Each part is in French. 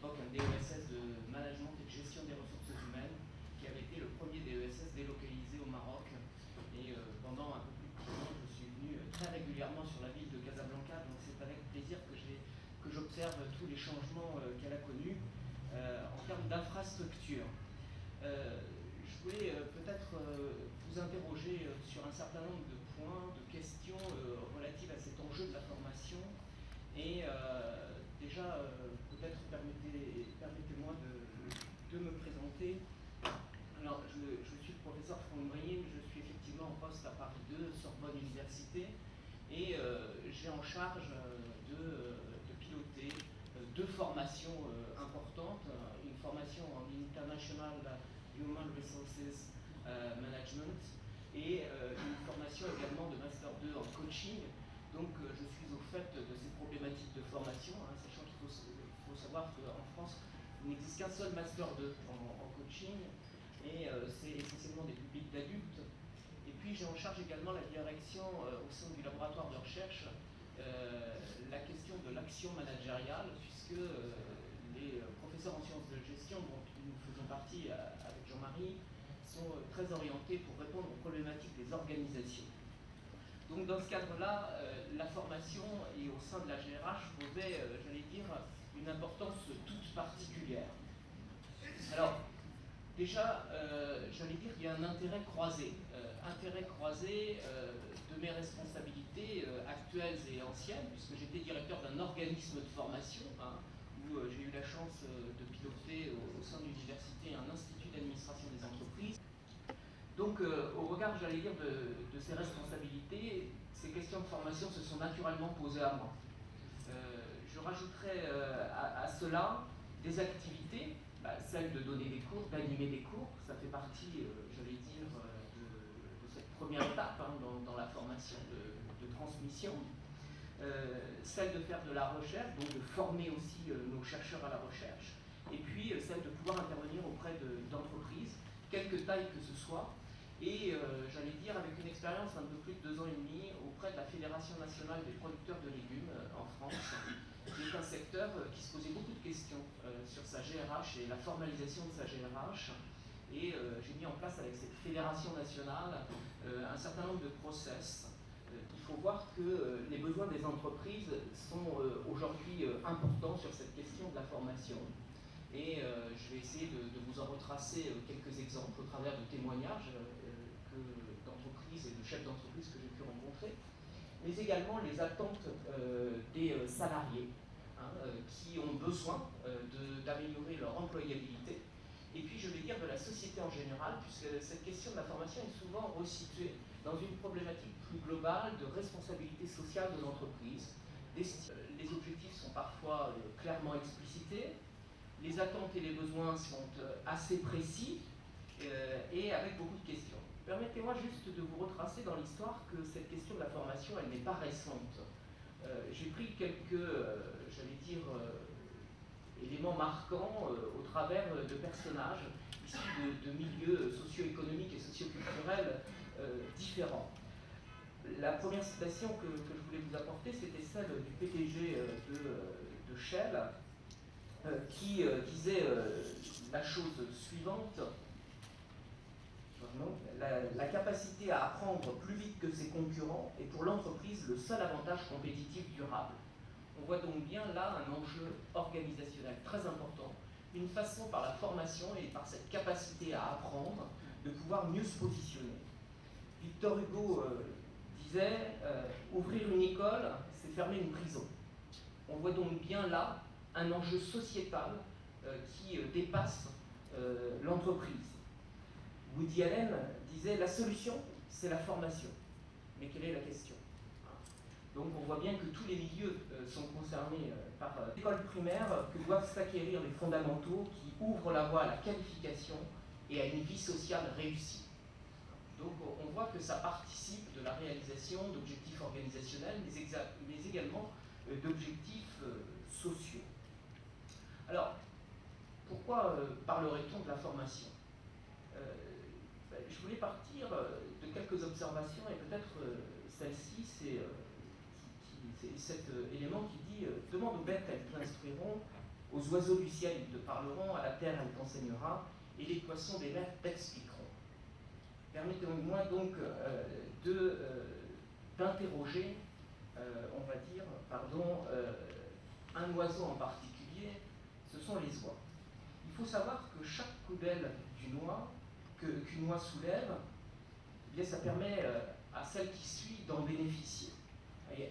l'époque un DESS de management et de gestion des ressources humaines, qui avait été le premier DESS délocalisé au Maroc. Et pendant un peu plus de 10 ans, je suis venu très régulièrement sur la ville de Casablanca, donc c'est avec plaisir que j'observe tous les changements qu'elle a connus en termes d'infrastructure. Je voulais peut-être vous interroger sur un certain nombre de points, de questions relatives à cet enjeu de la formation. Et déjà, peut-être permettez-moi de me présenter. Alors, je suis le professeur Franck Brien, je suis effectivement en poste à Paris 2, Sorbonne Université, et j'ai en charge de piloter deux formations importantes. Une formation en International Human Resources Management et une formation également de Master 2 en coaching. Donc je suis au fait de ces problématiques de formation, sachant qu'il faut savoir qu'en France, il n'existe qu'un seul Master 2 en coaching, et c'est essentiellement des publics d'adultes. Et puis j'ai en charge également la direction au sein du laboratoire de recherche, la question de l'action managériale, puisque les professeurs en sciences de gestion, dont nous faisons partie avec Jean-Marie, sont très orientés pour répondre aux problématiques des organisations. Donc dans ce cadre-là, la formation et au sein de la GRH revêt, j'allais dire, une importance toute particulière. Alors, déjà, j'allais dire qu'il y a un intérêt croisé de mes responsabilités actuelles et anciennes, puisque j'étais directeur d'un organisme de formation, où j'ai eu la chance de piloter au sein de l'université un institut d'administration des entreprises. Donc, au regard, j'allais dire, de ces responsabilités, ces questions de formation se sont naturellement posées à moi. Je rajouterai à cela des activités, celle de donner des cours, d'animer des cours. Ça fait partie, j'allais dire, de cette première étape dans la formation de transmission. Celle de faire de la recherche, donc de former aussi nos chercheurs à la recherche. Et puis celle de pouvoir intervenir auprès d'entreprises, quelque taille que ce soit. Et j'allais dire avec une expérience un peu plus de 2 ans et demi auprès de la Fédération nationale des producteurs de légumes en France, qui est un secteur qui se posait beaucoup de questions sur sa GRH et la formalisation de sa GRH. Et j'ai mis en place avec cette fédération nationale un certain nombre de process. Il faut voir que les besoins des entreprises sont aujourd'hui importants sur cette question de la formation. Et je vais essayer de vous en retracer quelques exemples au travers de témoignages d'entreprises et de chefs d'entreprise que j'ai pu rencontrer, mais également les attentes des salariés qui ont besoin d'améliorer leur employabilité. Et puis je vais dire de la société en général, puisque cette question de la formation est souvent resituée dans une problématique plus globale de responsabilité sociale de l'entreprise. Les objectifs sont parfois clairement explicités, les attentes et les besoins sont assez précis et avec beaucoup de questions. Permettez-moi juste de vous retracer dans l'histoire que cette question de la formation, elle n'est pas récente. J'ai pris quelques, j'allais dire, éléments marquants au travers de personnages issus de milieux socio-économiques et socio-culturels différents. La première citation que je voulais vous apporter, c'était celle du PDG de Shell, qui disait la chose suivante: la capacité à apprendre plus vite que ses concurrents est pour l'entreprise le seul avantage compétitif durable. On voit donc bien là un enjeu organisationnel très important, une façon par la formation et par cette capacité à apprendre de pouvoir mieux se positionner. Victor Hugo disait ouvrir une école, c'est fermer une prison. On voit donc bien là un enjeu sociétal qui dépasse l'entreprise. Woody Allen disait la solution, c'est la formation. Mais quelle est la question? Donc on voit bien que tous les milieux sont concernés par l'école primaire, que doivent s'acquérir les fondamentaux qui ouvrent la voie à la qualification et à une vie sociale réussie. Donc on voit que ça participe de la réalisation d'objectifs organisationnels, mais également d'objectifs sociaux. Alors, pourquoi parlerait-on de la formation? Je voulais partir de quelques observations, et peut-être celle-ci, c'est cet élément qui dit « Demande aux bêtes, elles t'instruiront, Aux oiseaux du ciel, ils te parleront, à la terre, elle t'enseignera, et les poissons des mers t'expliqueront. Permettez-moi donc d'interroger, on va dire, un oiseau en particulier, ce sont les oies. Il faut savoir que chaque coup d'aile qu'une oie soulève, eh bien, ça permet à celle qui suit d'en bénéficier. Et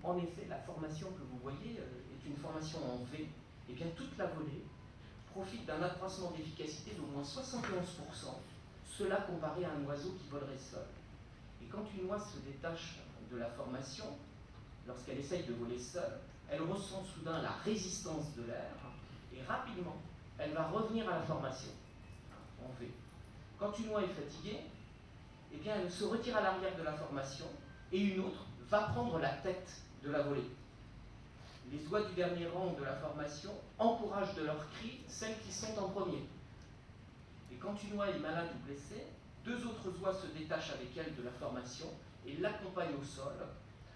en effet, la formation que vous voyez est une formation en V. Et bien, toute la volée profite d'un accroissement d'efficacité d'au moins 71%, cela comparé à un oiseau qui volerait seul. Et quand une oie se détache de la formation, lorsqu'elle essaye de voler seule, elle ressent soudain la résistance de l'air, et rapidement, elle va revenir à la formation, en V. Quand une oie est fatiguée, eh bien, elle se retire à l'arrière de la formation, et une autre va prendre la tête de la volée. Les oies du dernier rang de la formation encouragent de leurs cris celles qui sont en premier. Et quand une oie est malade ou blessée, deux autres oies se détachent avec elle de la formation et l'accompagnent au sol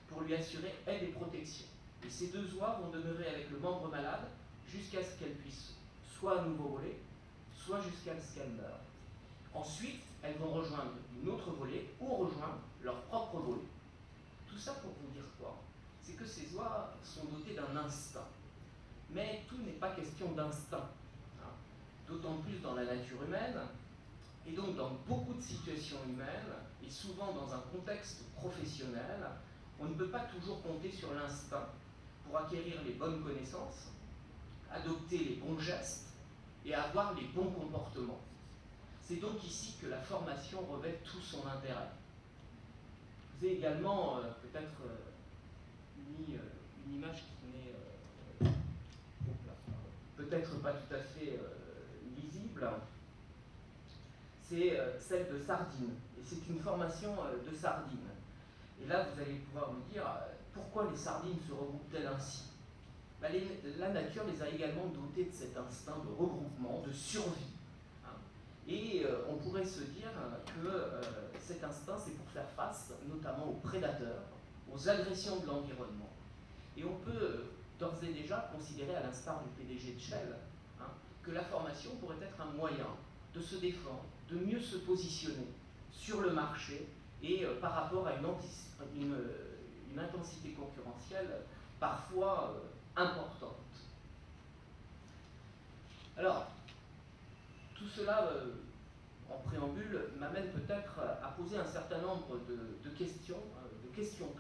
pour lui assurer aide et protection. Et ces deux oies vont demeurer avec le membre malade jusqu'à ce qu'elle puisse soit à nouveau voler, soit jusqu'à ce qu'elle meure. Ensuite, elles vont rejoindre une autre volée ou rejoindre leur propre volée. Tout ça pour vous dire quoi? C'est que ces oies sont dotées d'un instinct. Mais tout n'est pas question d'instinct. D'autant plus dans la nature humaine, et donc dans beaucoup de situations humaines, et souvent dans un contexte professionnel, on ne peut pas toujours compter sur l'instinct pour acquérir les bonnes connaissances, adopter les bons gestes et avoir les bons comportements. C'est donc ici que la formation revêt tout son intérêt. Je vous ai également peut-être mis une image qui n'est peut-être pas tout à fait lisible. C'est celle de sardine. Et c'est une formation de sardine. Et là, vous allez pouvoir me dire, pourquoi les sardines se regroupent-elles ainsi? La nature les a également dotées de cet instinct de regroupement, de survie. Et on pourrait se dire que cet instinct, c'est pour faire face notamment aux prédateurs, aux agressions de l'environnement. Et on peut d'ores et déjà considérer, à l'instar du PDG de Shell, que la formation pourrait être un moyen de se défendre, de mieux se positionner sur le marché et par rapport à une intensité concurrentielle parfois importante. Alors, tout cela, en préambule, m'amène peut-être à poser un certain nombre de questions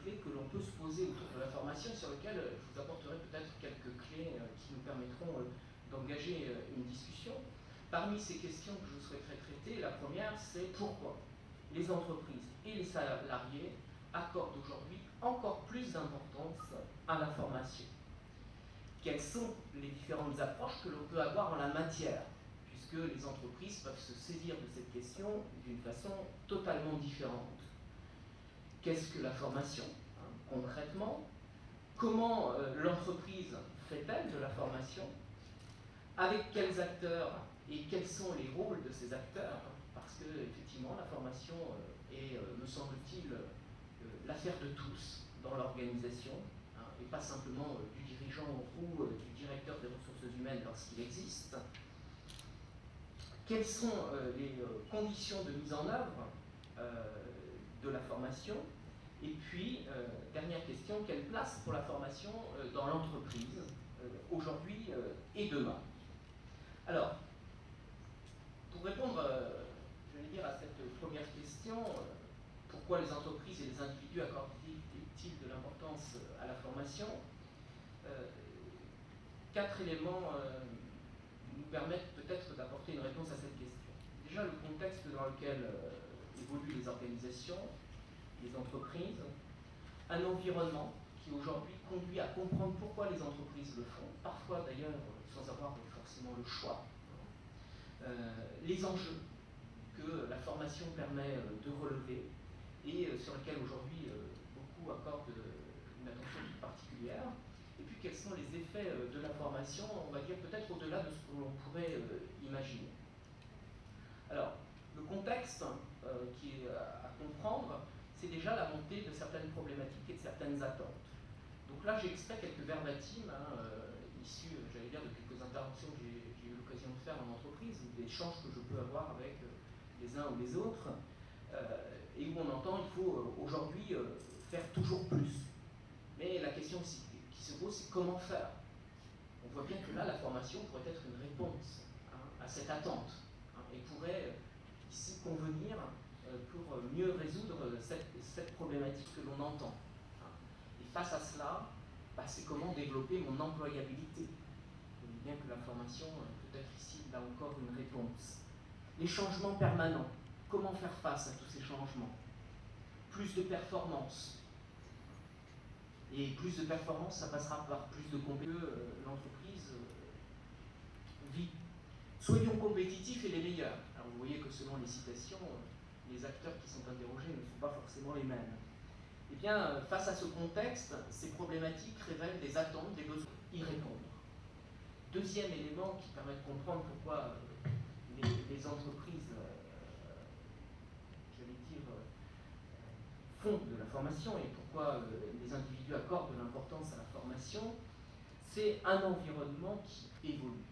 clés que l'on peut se poser autour de la formation, sur lesquelles je vous apporterai peut-être quelques clés qui nous permettront d'engager une discussion. Parmi ces questions que je souhaiterais traiter, la première, c'est pourquoi les entreprises et les salariés accordent aujourd'hui encore plus d'importance à la formation. Quelles sont les différentes approches que l'on peut avoir en la matière, puisque les entreprises peuvent se saisir de cette question d'une façon totalement différente. Qu'est-ce que la formation, concrètement? Comment l'entreprise fait-elle de la formation? Avec quels acteurs et quels sont les rôles de ces acteurs? Parce que, effectivement, la formation est, me semble-t-il, l'affaire de tous dans l'organisation, et pas simplement du dirigeant ou du directeur des ressources humaines lorsqu'il existe. Quelles sont les conditions de mise en œuvre de la formation? Et puis, dernière question, quelle place pour la formation dans l'entreprise aujourd'hui et demain? Alors, pour répondre, je vais dire, à cette première question, pourquoi les entreprises et les individus accordent-ils de l'importance à la formation? 4 éléments nous permettent peut-être d'apporter une réponse à cette question. Déjà, le contexte dans lequel évoluent les organisations, les entreprises, un environnement qui aujourd'hui conduit à comprendre pourquoi les entreprises le font, parfois d'ailleurs sans avoir forcément le choix. Les enjeux que la formation permet de relever et sur lesquels aujourd'hui beaucoup accordent une attention toute particulière. Et puis quels sont les effets de la formation, on va dire peut-être au-delà de ce que l'on pourrait imaginer. Alors, le contexte qui est à comprendre, c'est déjà la montée de certaines problématiques et de certaines attentes. Donc là, j'ai extrait quelques verbatims issu, j'allais dire, de quelques interventions que j'ai eu l'occasion de faire en entreprise, ou d'échanges que je peux avoir avec les uns ou les autres, et où on entend qu'il faut aujourd'hui faire toujours plus. Mais la question qui se pose, c'est comment faire. On voit bien que là, la formation pourrait être une réponse à cette attente, et pourrait ici convenir pour mieux résoudre cette problématique que l'on entend. Et face à cela, c'est comment développer mon employabilité. Vous voyez bien que la formation peut être ici, là encore, une réponse. Les changements permanents. Comment faire face à tous ces changements? Plus de performance. Et plus de performance, ça passera par plus de compétences que l'entreprise vit. Soyons compétitifs et les meilleurs. Alors vous voyez que selon les citations, les acteurs qui sont interrogés ne sont pas forcément les mêmes. Eh bien, face à ce contexte, ces problématiques révèlent des attentes, des besoins, y répondre. Deuxième élément qui permet de comprendre pourquoi les entreprises, j'allais dire, font de la formation et pourquoi les individus accordent de l'importance à la formation, c'est un environnement qui évolue.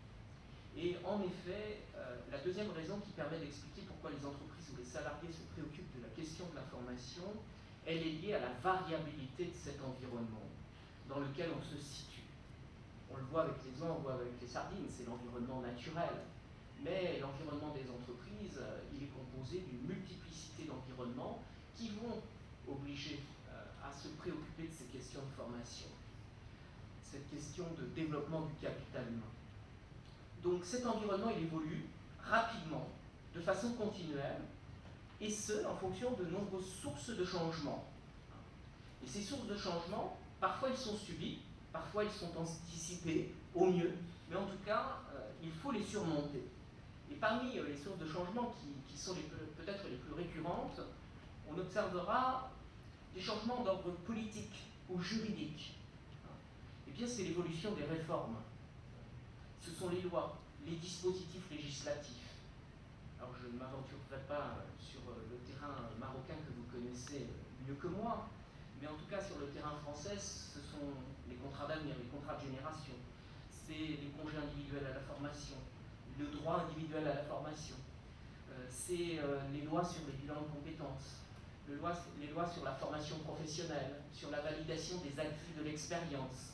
Et en effet, la deuxième raison qui permet d'expliquer pourquoi les entreprises ou les salariés se préoccupent de la question de la formation, elle est liée à la variabilité de cet environnement dans lequel on se situe. On le voit avec les oies, on le voit avec les sardines, c'est l'environnement naturel. Mais l'environnement des entreprises, il est composé d'une multiplicité d'environnements qui vont obliger à se préoccuper de ces questions de formation, cette question de développement du capital humain. Donc cet environnement, il évolue rapidement, de façon continuelle, et ce, en fonction de nombreuses sources de changement. Et ces sources de changement, parfois ils sont subis, parfois ils sont anticipés, au mieux, mais en tout cas, il faut les surmonter. Et parmi les sources de changement qui sont peut-être les plus récurrentes, on observera des changements d'ordre politique ou juridique. Eh bien, c'est l'évolution des réformes. Ce sont les lois, les dispositifs législatifs. Alors, je ne m'aventurerai pas sur le terrain marocain que vous connaissez mieux que moi, mais en tout cas, sur le terrain français, ce sont les contrats d'avenir, les contrats de génération. C'est les congés individuels à la formation, le droit individuel à la formation. C'est les lois sur les bilans de compétences, les lois sur la formation professionnelle, sur la validation des acquis de l'expérience.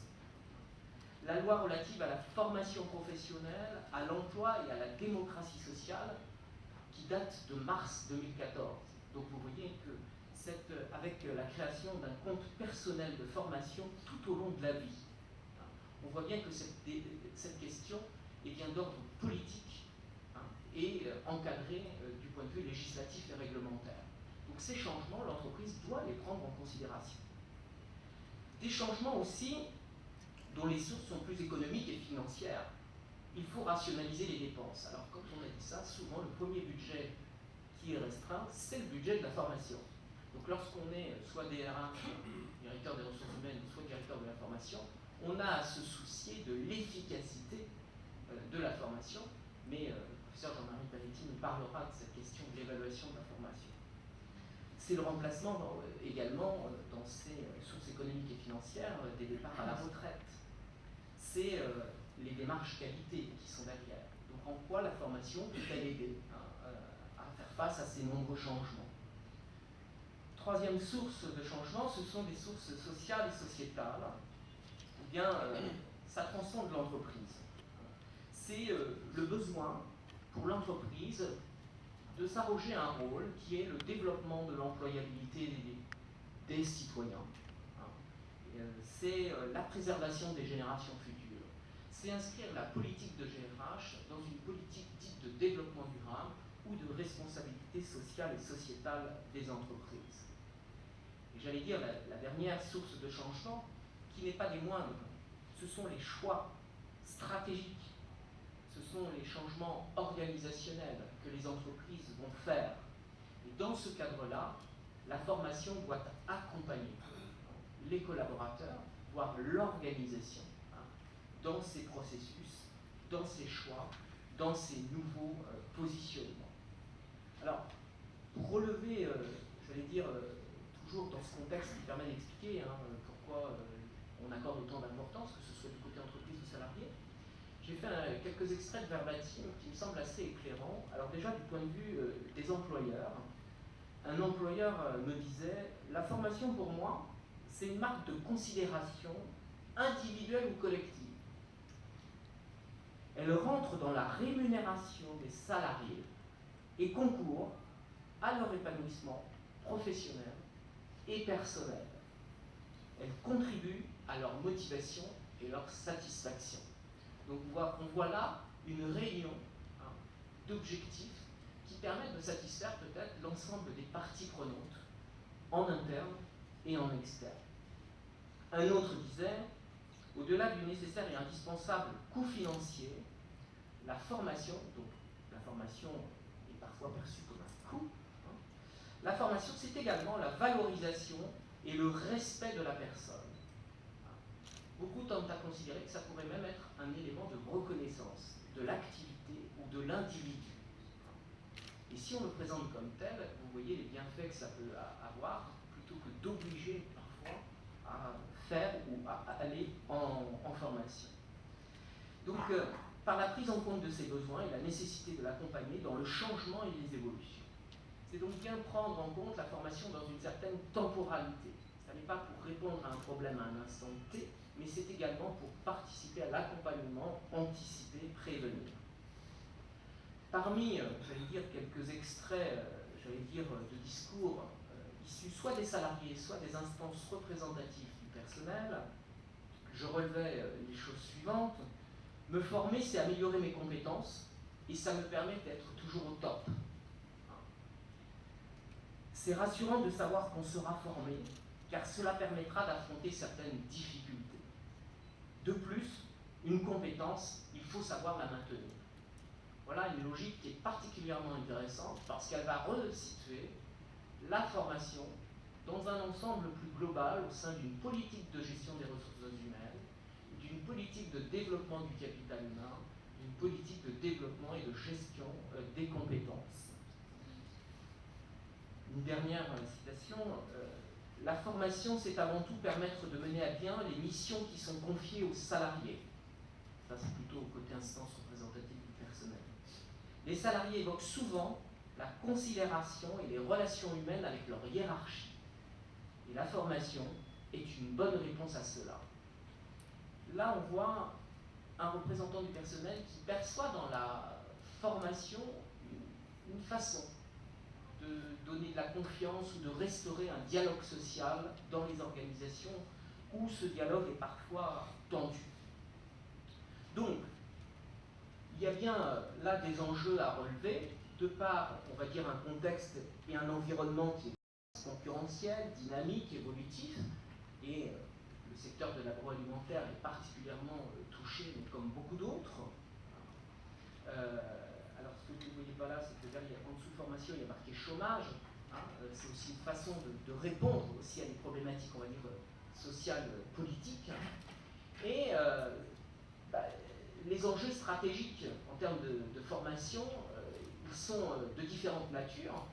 La loi relative à la formation professionnelle, à l'emploi et à la démocratie sociale, qui date de mars 2014. Donc vous voyez que avec la création d'un compte personnel de formation tout au long de la vie, on voit bien que cette question est bien d'ordre politique et encadrée du point de vue législatif et réglementaire. Donc ces changements, l'entreprise doit les prendre en considération. Des changements aussi dont les sources sont plus économiques et financières. Il faut rationaliser les dépenses. Alors quand on a dit ça, souvent le premier budget qui est restreint, c'est le budget de la formation. Donc lorsqu'on est soit DRH, directeur des ressources humaines, soit directeur de la formation, on a à se soucier de l'efficacité de la formation, mais le professeur Jean-Marie Paletti nous parlera de cette question de l'évaluation de la formation. C'est le remplacement également dans ces sources économiques et financières des départs à la retraite. C'est les démarches qualité qui sont derrière. Donc en quoi la formation peut-elle aider à faire face à ces nombreux changements? Troisième source de changement, ce sont des sources sociales et sociétales. Eh bien, ça transcende l'entreprise. C'est le besoin pour l'entreprise de s'arroger un rôle qui est le développement de l'employabilité des citoyens. C'est la préservation des générations futures. C'est inscrire la politique de GRH dans une politique dite de développement durable ou de responsabilité sociale et sociétale des entreprises. Et j'allais dire la dernière source de changement, qui n'est pas des moindres, ce sont les choix stratégiques, ce sont les changements organisationnels que les entreprises vont faire. Et dans ce cadre-là, la formation doit accompagner les collaborateurs, voire l'organisation, dans ces processus, dans ces choix, dans ces nouveaux positionnements. Alors, pour relever, j'allais dire, toujours dans ce contexte qui permet d'expliquer pourquoi on a accorde autant d'importance, que ce soit du côté entreprise ou salarié. J'ai fait quelques extraits de verbatim qui me semblent assez éclairants. Alors déjà du point de vue des employeurs, un employeur me disait « La formation pour moi, c'est une marque de considération individuelle ou collective. Elle rentre dans la rémunération des salariés et concourt à leur épanouissement professionnel et personnel. Elle contribue à leur motivation et leur satisfaction. » Donc on voit là une réunion d'objectifs qui permettent de satisfaire peut-être l'ensemble des parties prenantes, en interne et en externe. Un autre disait, au-delà du nécessaire et indispensable coût financier, la formation, donc la formation est parfois perçue comme un coût, la formation c'est également la valorisation et le respect de la personne. Beaucoup tentent à considérer que ça pourrait même être un élément de reconnaissance de l'activité ou de l'individu. Et si on le présente comme tel, vous voyez les bienfaits que ça peut avoir, plutôt que d'obliger parfois à faire ou à aller en formation. Donc, par la prise en compte de ses besoins et la nécessité de l'accompagner dans le changement et les évolutions. C'est donc bien prendre en compte la formation dans une certaine temporalité. Ça n'est pas pour répondre à un problème à un instant T, mais c'est également pour participer à l'accompagnement, anticiper, prévenir. Parmi, j'allais dire, quelques extraits, de discours issus soit des salariés, soit des instances représentatives du personnel, je relevais les choses suivantes. Me former, c'est améliorer mes compétences, et ça me permet d'être toujours au top. C'est rassurant de savoir qu'on sera formé, car cela permettra d'affronter certaines difficultés. De plus, une compétence, il faut savoir la maintenir. Voilà une logique qui est particulièrement intéressante parce qu'elle va resituer la formation dans un ensemble plus global au sein d'une politique de gestion des ressources humaines, d'une politique de développement du capital humain, d'une politique de développement et de gestion des compétences. Une dernière citation, la formation, c'est avant tout permettre de mener à bien les missions qui sont confiées aux salariés. Ça, c'est plutôt au côté instance représentative du personnel. Les salariés évoquent souvent la considération et les relations humaines avec leur hiérarchie. Et la formation est une bonne réponse à cela. Là, on voit un représentant du personnel qui perçoit dans la formation une façon de donner de la confiance ou de restaurer un dialogue social dans les organisations où ce dialogue est parfois tendu. Donc, il y a bien là des enjeux à relever, de par, on va dire, un contexte et un environnement qui est concurrentiel, dynamique, évolutif, et le secteur de l'agroalimentaire est particulièrement touché, mais comme beaucoup d'autres. Alors, ce que vous ne voyez pas là, c'est que derrière, en dessous de formation, il y a marqué chômage. C'est aussi une façon de répondre aussi à des problématiques, on va dire, sociales, politiques. Et les enjeux stratégiques en termes de formation, ils sont de différentes natures.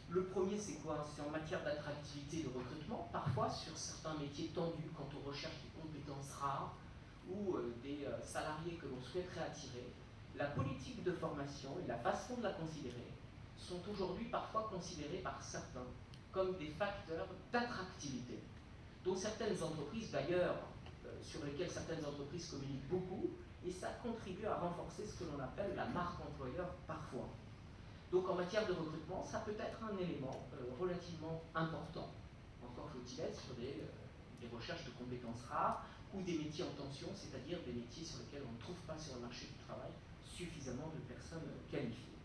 Le premier, c'est quoi? C'est en matière d'attractivité et de recrutement, parfois sur certains métiers tendus, quand on recherche des compétences rares ou des salariés que l'on souhaiterait attirer. La politique de formation et la façon de la considérer sont aujourd'hui parfois considérés par certains comme des facteurs d'attractivité, dont certaines entreprises d'ailleurs, sur lesquelles certaines entreprises communiquent beaucoup, et ça contribue à renforcer ce que l'on appelle la marque employeur parfois. Donc en matière de recrutement, ça peut être un élément relativement important. Encore faut-il être sur des recherches de compétences rares ou des métiers en tension, c'est-à-dire des métiers sur lesquels on ne trouve pas sur le marché du travail suffisamment de personnes qualifiées.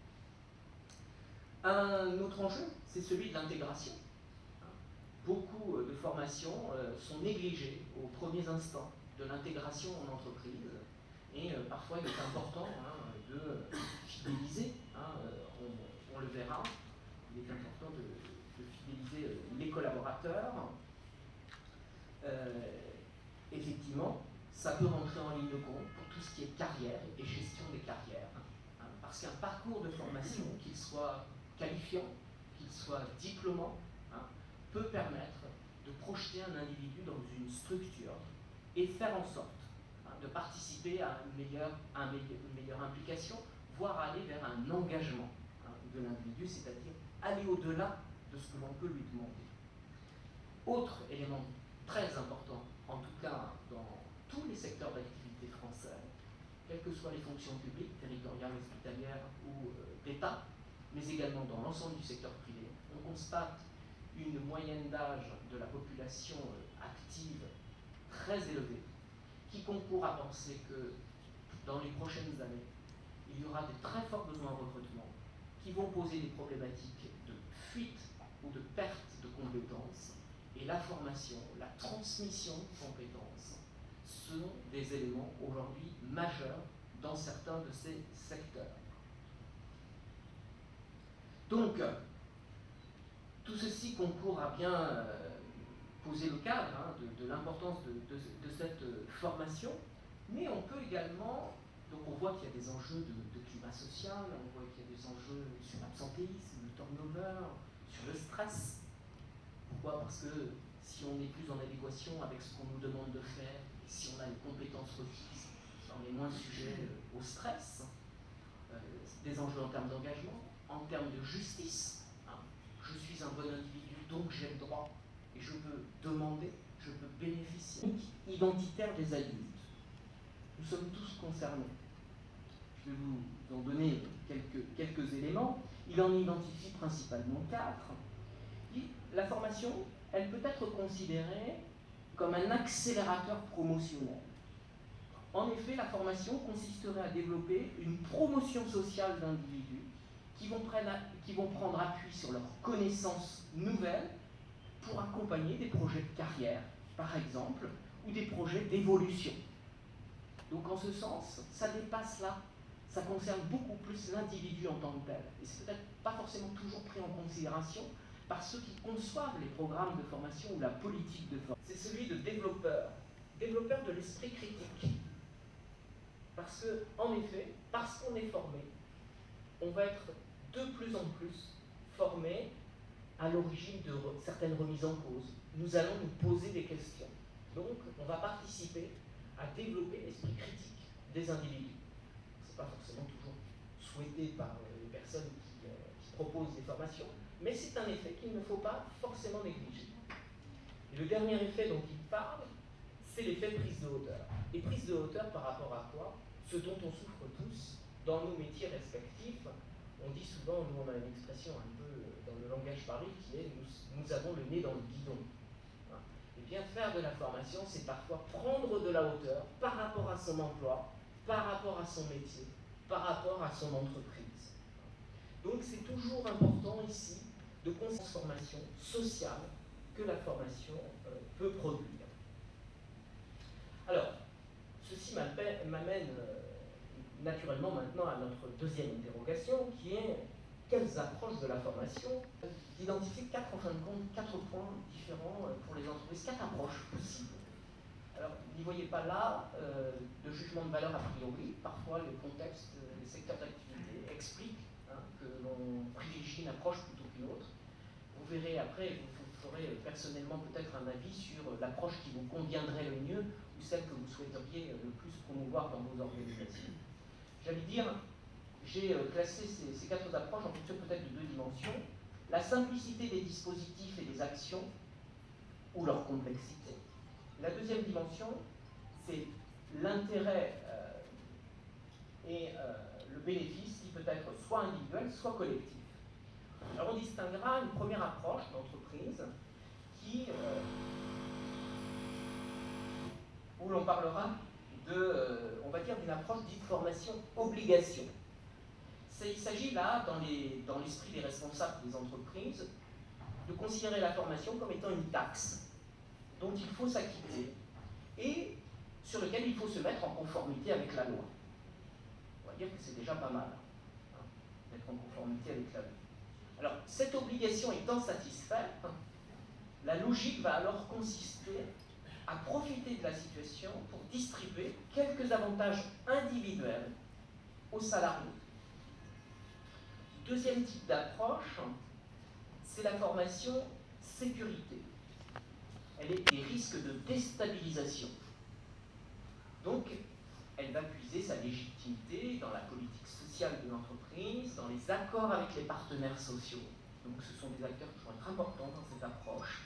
Un autre enjeu, c'est celui de l'intégration. Beaucoup de formations sont négligées aux premiers instants de l'intégration en entreprise, et parfois il est important de fidéliser, on le verra, il est important de fidéliser les collaborateurs. Effectivement, ça peut rentrer en ligne de compte pour tout ce qui est carrière et gestion des carrières, parce qu'un parcours de formation, qu'il soit qualifiant, qu'il soit diplômant, peut permettre de projeter un individu dans une structure et faire en sorte de participer à une meilleure implication, voire aller vers un engagement de l'individu, c'est-à-dire aller au-delà de ce que l'on peut lui demander. Autre élément très important, en tout cas dans tous les secteurs d'activité français, quelles que soient les fonctions publiques, territoriales, hospitalières ou d'État, mais également dans l'ensemble du secteur privé, on constate une moyenne d'âge de la population active très élevée, qui concourt à penser que dans les prochaines années, il y aura de très forts besoins en recrutement qui vont poser des problématiques de fuite ou de perte de compétences. Et la formation, la transmission de compétences sont des éléments aujourd'hui majeurs dans certains de ces secteurs. Donc, tout ceci concourt à bien poser le cadre de l'importance de cette formation, mais on peut également, donc on voit qu'il y a des enjeux de climat social, on voit qu'il y a des enjeux sur l'absentéisme, le turnover, sur le stress. Pourquoi? Parce que si on n'est plus en adéquation avec ce qu'on nous demande de faire, et si on a les compétences requises, on est moins sujet au stress, des enjeux en termes d'engagement, en termes de justice. Je suis un bon individu, donc j'ai le droit, et je peux demander, je peux bénéficier. Identitaire des adultes. Nous sommes tous concernés. Je vais vous en donner quelques éléments. Il en identifie principalement 4. La formation, elle peut être considérée comme un accélérateur promotionnel. En effet, la formation consisterait à développer une promotion sociale d'individus qui vont prendre appui sur leurs connaissances nouvelles pour accompagner des projets de carrière, par exemple, ou des projets d'évolution. Donc en ce sens, ça dépasse là, ça concerne beaucoup plus l'individu en tant que tel. Et c'est peut-être pas forcément toujours pris en considération par ceux qui conçoivent les programmes de formation ou la politique de formation. C'est celui de développeur de l'esprit critique. Parce que, en effet, parce qu'on est formé, on va être de plus en plus formé à l'origine de certaines remises en cause. Nous allons nous poser des questions. Donc, on va participer à développer l'esprit critique des individus. Ce n'est pas forcément toujours souhaité par les personnes qui proposent des formations, mais c'est un effet qu'il ne faut pas forcément négliger. Et le dernier effet dont il parle, c'est l'effet prise de hauteur. Et prise de hauteur par rapport à quoi? Ce dont on souffre tous dans nos métiers respectifs. On dit souvent, nous on a une expression un peu dans le langage Paris qui est nous avons le nez dans le guidon. Et bien faire de la formation, c'est parfois prendre de la hauteur par rapport à son emploi, par rapport à son métier, par rapport à son entreprise. Donc c'est toujours important ici de transformation sociale que la formation peut produire. Alors, ceci m'amène naturellement maintenant à notre deuxième interrogation, qui est quelles approches de la formation d'identifier en fin de compte, 4 points différents pour les entreprises, 4 approches possibles. Alors, n'y voyez pas là de jugement de valeur a priori. Parfois, le contexte, les secteurs d'activité expliquent que l'on privilégie une approche plutôt qu'une autre. Vous verrez après, vous ferez personnellement peut-être un avis sur l'approche qui vous conviendrait le mieux ou celle que vous souhaiteriez le plus promouvoir dans vos organisations. J'allais dire, j'ai classé ces 4 approches en fonction peut-être de 2 dimensions. La simplicité des dispositifs et des actions ou leur complexité. La deuxième dimension, c'est l'intérêt et le bénéfice qui peut être soit individuel, soit collectif. Alors on distinguera une première approche d'entreprise où l'on parlera on va dire d'une approche dite formation-obligation. Il s'agit là, dans l'esprit des responsables des entreprises, de considérer la formation comme étant une taxe dont il faut s'acquitter et sur lequel il faut se mettre en conformité avec la loi. On va dire que c'est déjà pas mal d'être en conformité avec la loi. Alors, cette obligation étant satisfaite, la logique va alors consister à profiter de la situation pour distribuer quelques avantages individuels aux salariés. Deuxième type d'approche, c'est la formation sécurité. Elle est des risques de déstabilisation. Donc, elle va puiser sa légitimité dans la politique sociale de l'entreprise, dans les accords avec les partenaires sociaux. Donc ce sont des acteurs qui vont être importants dans cette approche.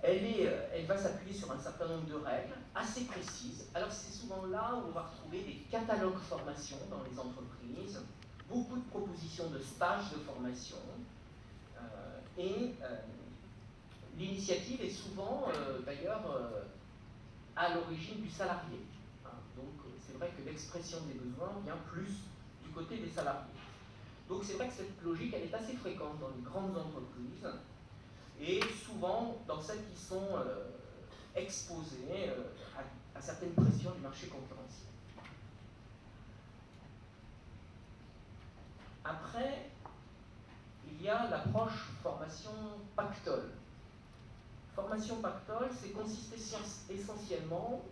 Elle va s'appuyer sur un certain nombre de règles assez précises. Alors c'est souvent là où on va retrouver des catalogues formation dans les entreprises, beaucoup de propositions de stages de formation, l'initiative est souvent d'ailleurs à l'origine du salarié. Donc c'est vrai que l'expression des besoins vient plus du côté des salariés. Donc c'est vrai que cette logique elle est assez fréquente dans les grandes entreprises et souvent dans celles qui sont exposées à certaines pressions du marché concurrentiel. Après, il y a l'approche formation pactole. Formation pactole, c'est consister essentiellement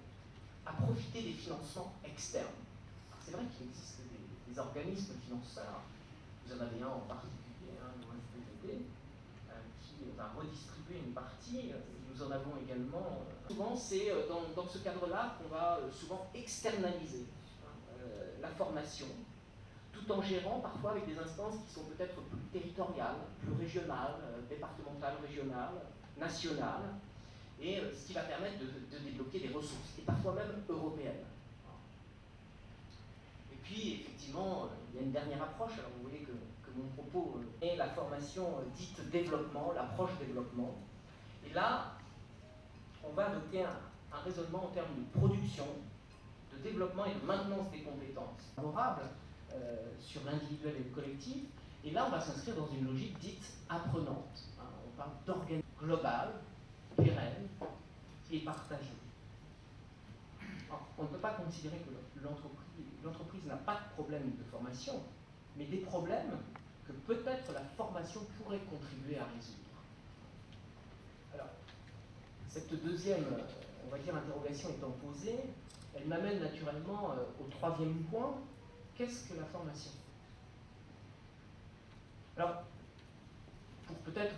à profiter des financements externes. C'est vrai qu'il existe des organismes financeurs, vous en avez un en particulier, le SPVD, qui va redistribuer une partie, nous en avons également. Souvent, c'est dans ce cadre-là qu'on va souvent externaliser la formation, tout en gérant parfois avec des instances qui sont peut-être plus territoriales, plus régionales, départementales, régionales, nationales, et ce qui va permettre de débloquer des ressources, et parfois même européennes. Et puis, effectivement, il y a une dernière approche, alors vous voyez que mon propos est la formation dite développement, l'approche développement. Et là, on va adopter un raisonnement en termes de production, de développement et de maintenance des compétences favorables sur l'individuel et le collectif. Et là, on va s'inscrire dans une logique dite apprenante. On parle d'organisme global, pérenne et partagé. Alors, on ne peut pas considérer que l'entreprise n'a pas de problème de formation, mais des problèmes que peut-être la formation pourrait contribuer à résoudre. Alors, cette deuxième, on va dire, interrogation étant posée, elle m'amène naturellement au troisième point. Qu'est-ce que la formation? Alors, pour peut-être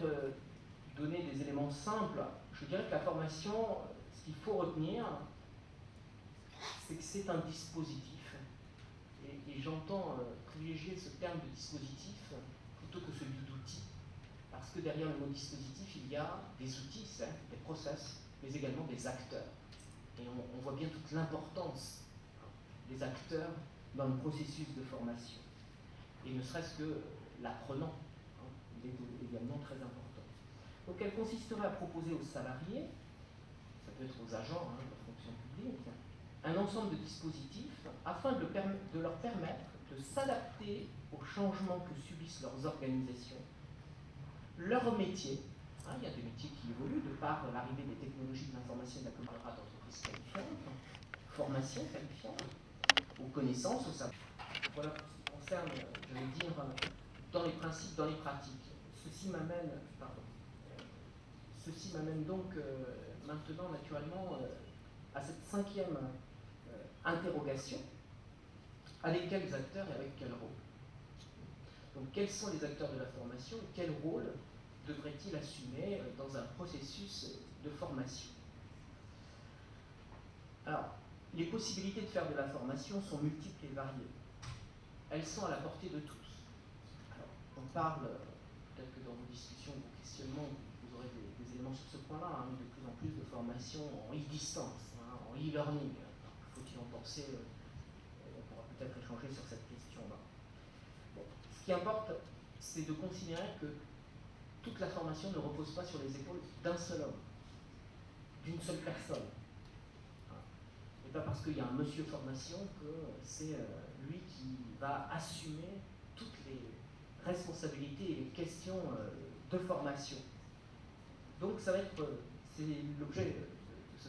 donner des éléments simples, je dirais que la formation, ce qu'il faut retenir, c'est que c'est un dispositif. Et j'entends privilégier ce terme de dispositif plutôt que celui d'outil. Parce que derrière le mot dispositif, il y a des outils, certes, des process, mais également des acteurs. Et on voit bien toute l'importance des acteurs dans le processus de formation. Et ne serait-ce que l'apprenant, il est également très important. Donc elle consisterait à proposer aux salariés, ça peut être aux agents de la fonction publique, un ensemble de dispositifs afin de leur permettre de s'adapter aux changements que subissent leurs organisations, leur métier. Il y a des métiers qui évoluent de par l'arrivée des technologies de l'information et de la communication d'entreprises qualifiantes, formation qualifiante, aux connaissances, au savoir. Voilà pour ce qui concerne, je vais dire, dans les principes, dans les pratiques. Ceci m'amène donc maintenant naturellement à cette cinquième interrogation. Avec quels acteurs et avec quel rôle? Donc quels sont les acteurs de la formation? Quel rôle devrait-il assumer dans un processus de formation? Alors, les possibilités de faire de la formation sont multiples et variées. Elles sont à la portée de tous. Alors, on parle, peut-être que dans vos discussions, vos questionnements, vous aurez des éléments sur ce point-là, de plus en plus de formation en e-distance, en e-learning. Faut-il en penser? On pourra peut-être échanger sur cette question-là. Bon. Ce qui importe, c'est de considérer que toute la formation ne repose pas sur les épaules d'un seul homme, d'une seule personne. Et pas parce qu'il y a un monsieur formation que c'est lui qui va assumer toutes les responsabilités et les questions de formation. Donc ça va être, c'est l'objet de ce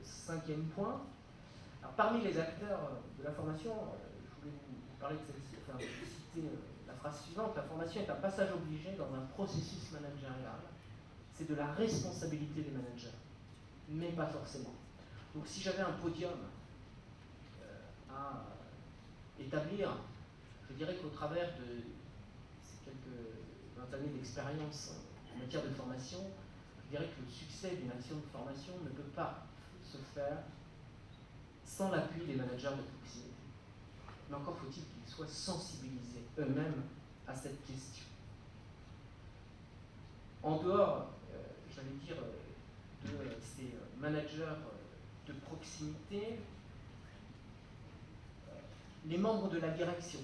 cinquième point. Alors, parmi les acteurs de la formation, je voulais vous parler de celle-ci, enfin, citer la phrase suivante: la formation est un passage obligé dans un processus managérial. C'est de la responsabilité des managers, mais pas forcément. Donc si j'avais un podium à établir, je dirais qu'au travers de ces quelques 20 années d'expérience en matière de formation, je dirais que le succès d'une action de formation ne peut pas se faire sans l'appui des managers de proximité. Mais encore faut-il qu'ils soient sensibilisés eux-mêmes à cette question. En dehors, j'allais dire, de ces managers de proximité, les membres de la direction,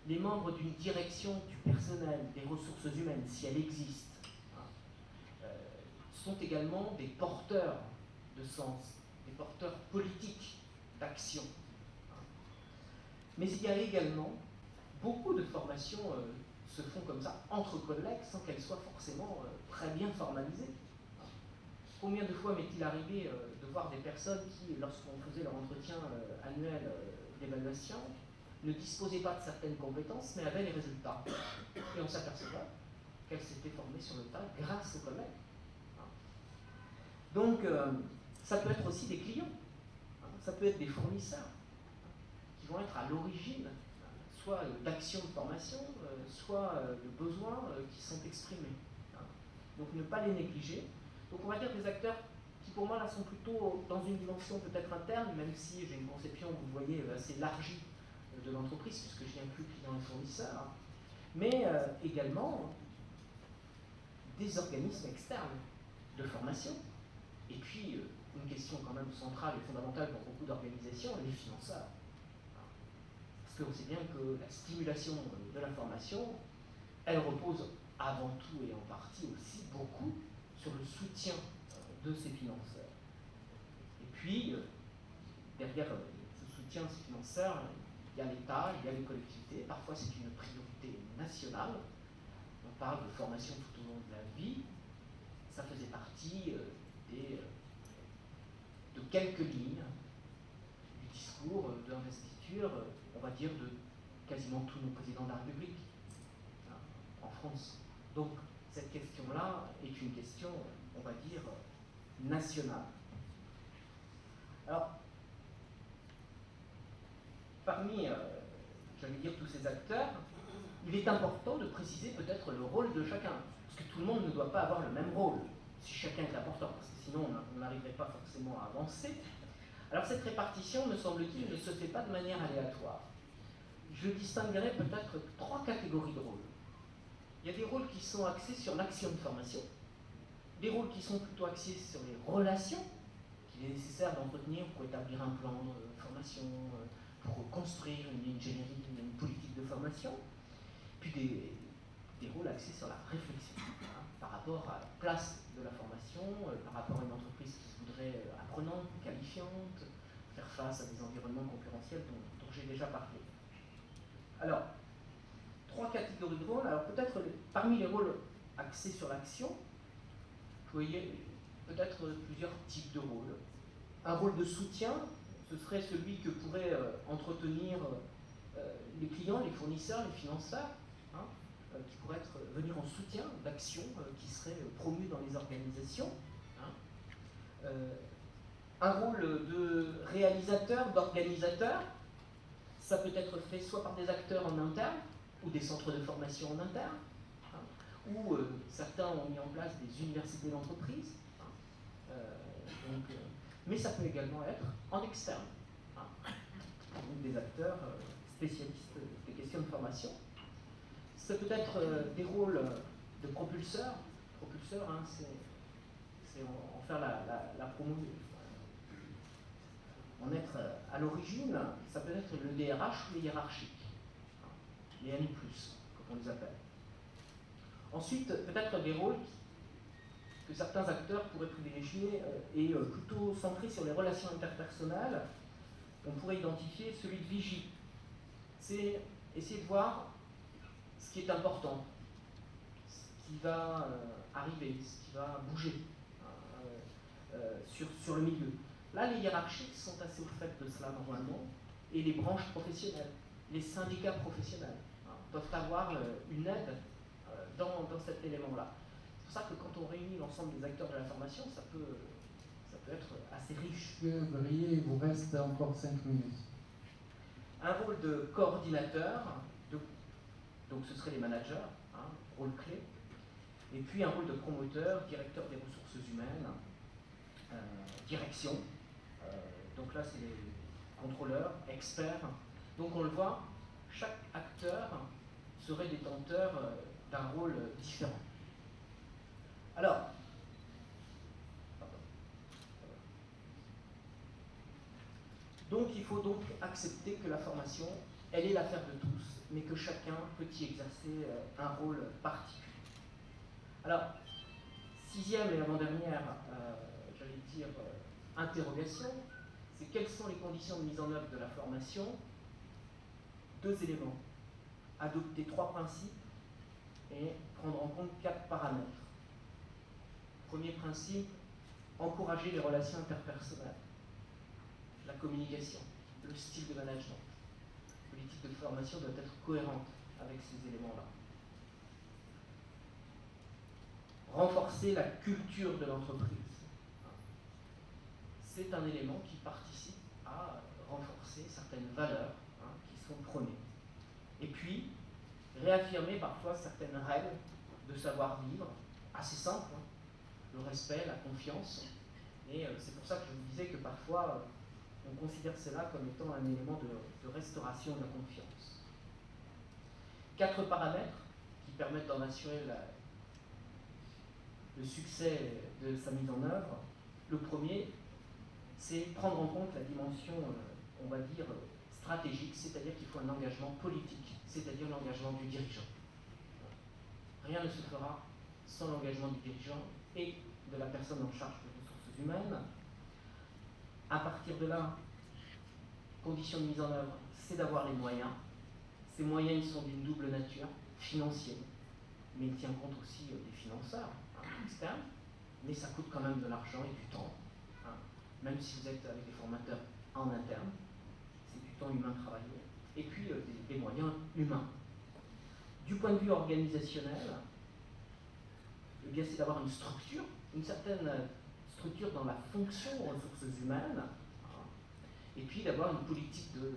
les membres d'une direction du personnel, des ressources humaines, si elle existe, sont également des porteurs de sens, des porteurs politiques d'action. Mais il y a également beaucoup de formations se font comme ça entre collègues sans qu'elles soient forcément très bien formalisées. Combien de fois m'est-il arrivé de voir des personnes qui, lorsqu'on faisait leur entretien annuel d'évaluation, ne disposaient pas de certaines compétences, mais avaient les résultats. Et on s'apercevait qu'elles s'étaient formées sur le tas grâce aux collègues. Donc, ça peut être aussi des clients, ça peut être des fournisseurs qui vont être à l'origine soit d'actions de formation, soit de besoins qui sont exprimés. Donc, ne pas les négliger. Donc, on va dire des acteurs qui, pour moi, là, sont plutôt dans une dimension peut-être interne, même si j'ai une conception, vous voyez, assez élargie de l'entreprise, puisque j'y inclus clients et fournisseurs, mais également des organismes externes de formation. Et puis, une question quand même centrale et fondamentale pour beaucoup d'organisations, les financeurs. Parce qu'on sait bien que la stimulation de la formation, elle repose avant tout et en partie aussi beaucoup sur le soutien de ces financeurs. Et puis, derrière ce soutien de ces financeurs, il y a l'État, il y a les collectivités, parfois c'est une priorité nationale. On parle de formation tout au long de la vie, ça faisait partie de quelques lignes du discours d'investiture, on va dire, de quasiment tous nos présidents de la République en France. Donc, cette question-là est une question, on va dire, nationale. Alors, parmi, j'allais dire, tous ces acteurs, il est important de préciser peut-être le rôle de chacun, parce que tout le monde ne doit pas avoir le même rôle, si chacun est important, parce que sinon on n'arriverait pas forcément à avancer. Alors cette répartition, me semble-t-il, ne se fait pas de manière aléatoire. Je distinguerai peut-être 3 catégories de rôles. Il y a des rôles qui sont axés sur l'action de formation, des rôles qui sont plutôt axés sur les relations qu'il est nécessaire d'entretenir pour établir un plan de formation, pour construire une ingénierie, une politique de formation, puis des rôles axés sur la réflexion, par rapport à la place de la formation, par rapport à une entreprise qui se voudrait apprenante, qualifiante, faire face à des environnements concurrentiels dont j'ai déjà parlé. Alors, 3 catégories de rôles. Alors peut-être parmi les rôles axés sur l'action, vous voyez peut-être plusieurs types de rôles. Un rôle de soutien, ce serait celui que pourraient entretenir les clients, les fournisseurs, les financeurs, qui pourraient venir en soutien d'actions qui seraient promues dans les organisations. Un rôle de réalisateur, d'organisateur, ça peut être fait soit par des acteurs en interne, ou des centres de formation en interne, ou certains ont mis en place des universités d'entreprise, mais ça peut également être en externe, donc des acteurs spécialistes des questions de formation. Ça peut être des rôles de propulseurs. Propulseur, c'est en faire la promo, en être à l'origine. Ça peut être le DRH ou les hiérarchiques, les N+, comme on les appelle. Ensuite, peut-être des rôles que certains acteurs pourraient privilégier et plutôt centrés sur les relations interpersonnelles. On pourrait identifier celui de vigie. C'est essayer de voir ce qui est important, ce qui va arriver, ce qui va bouger sur le milieu. Là, les hiérarchiques sont assez au fait de cela normalement, et les branches professionnelles, les syndicats professionnels doivent avoir une aide dans cet élément-là. C'est pour ça que quand on réunit l'ensemble des acteurs de la formation, ça peut être assez riche. Briller, il vous reste encore 5 minutes. Un rôle de coordinateur, donc ce seraient les managers, rôle clé, et puis un rôle de promoteur, directeur des ressources humaines, direction, donc là c'est les contrôleurs, experts. Donc on le voit, chaque acteur serait détenteur d'un rôle différent. Alors, donc il faut donc accepter que la formation, elle est l'affaire de tous, mais que chacun peut y exercer un rôle particulier. Alors, sixième et avant-dernière, j'allais dire, interrogation, c'est quelles sont les conditions de mise en œuvre de la formation? Deux éléments. Adopter 3 principes et prendre en compte 4 paramètres. Premier principe, encourager les relations interpersonnelles, la communication, le style de management. La politique de formation doit être cohérente avec ces éléments-là. Renforcer la culture de l'entreprise. C'est un élément qui participe à renforcer certaines valeurs qui sont prônées. Et puis, réaffirmer parfois certaines règles de savoir-vivre, assez simples, le respect, la confiance. Et c'est pour ça que je vous disais que parfois, on considère cela comme étant un élément de restauration de la confiance. 4 paramètres qui permettent d'en assurer le succès de sa mise en œuvre. Le premier, c'est prendre en compte la dimension, on va dire, stratégique, c'est-à-dire qu'il faut un engagement politique, c'est-à-dire l'engagement du dirigeant. Rien ne se fera sans l'engagement du dirigeant et de la personne en charge des ressources humaines. À partir de là, condition de mise en œuvre, c'est d'avoir les moyens. Ces moyens, ils sont d'une double nature, financiers, mais il tient compte aussi des financeurs externes, mais ça coûte quand même de l'argent et du temps. Même si vous êtes avec des formateurs en interne, c'est du temps humain travaillé, et puis des moyens humains. Du point de vue organisationnel, eh bien, c'est d'avoir une structure, une certaine structure dans la fonction aux ressources humaines, et puis d'avoir une politique de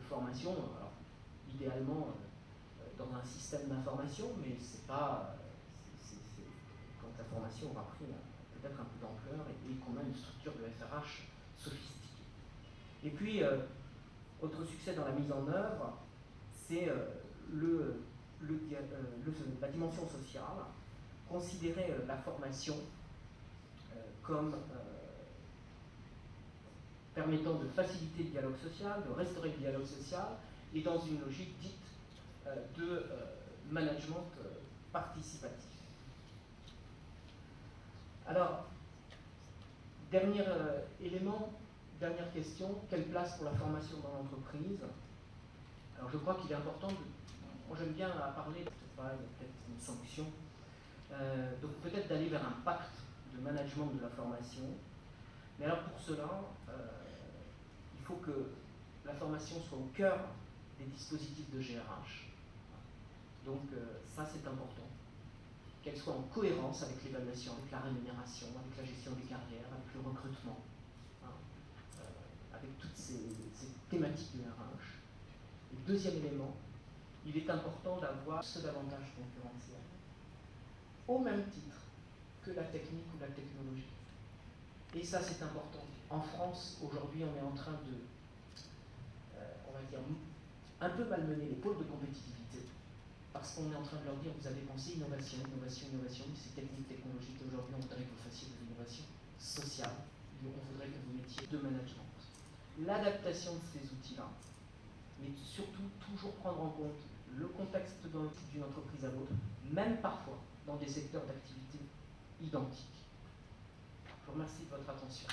formation, alors, idéalement dans un système d'information, mais c'est pas quand la formation aura pris peut-être un peu d'ampleur et qu'on a une structure de FRH sophistiquée. Et puis, autre succès dans la mise en œuvre, c'est la dimension sociale, considérer la formation comme permettant de faciliter le dialogue social, de restaurer le dialogue social, et dans une logique dite de management participatif. Alors, dernier élément, dernière question, quelle place pour la formation dans l'entreprise? Alors je crois qu'il est important moi j'aime bien parler, peut-être pas, il y a peut-être une sanction, donc peut-être d'aller vers un pacte de management de la formation. Mais alors pour cela, il faut que la formation soit au cœur des dispositifs de GRH. Donc ça c'est important. Qu'elle soit en cohérence avec l'évaluation, avec la rémunération, avec la gestion des carrières, avec le recrutement, avec toutes ces thématiques de RH. Et deuxième élément, il est important d'avoir ce davantage concurrentiel, au même titre que la technique ou la technologie. Et ça c'est important. En France, aujourd'hui, on est en train de, on va dire, un peu malmener les pôles de compétitivité, parce qu'on est en train de leur dire, vous avez pensé innovation, innovation, innovation, c'est technique, technologique, et aujourd'hui on voudrait que vous fassiez de l'innovation sociale, on voudrait que vous mettiez de management. L'adaptation de ces outils-là, mais surtout toujours prendre en compte le contexte d'une entreprise à l'autre, même parfois dans des secteurs d'activité identiques. Je vous remercie de votre attention.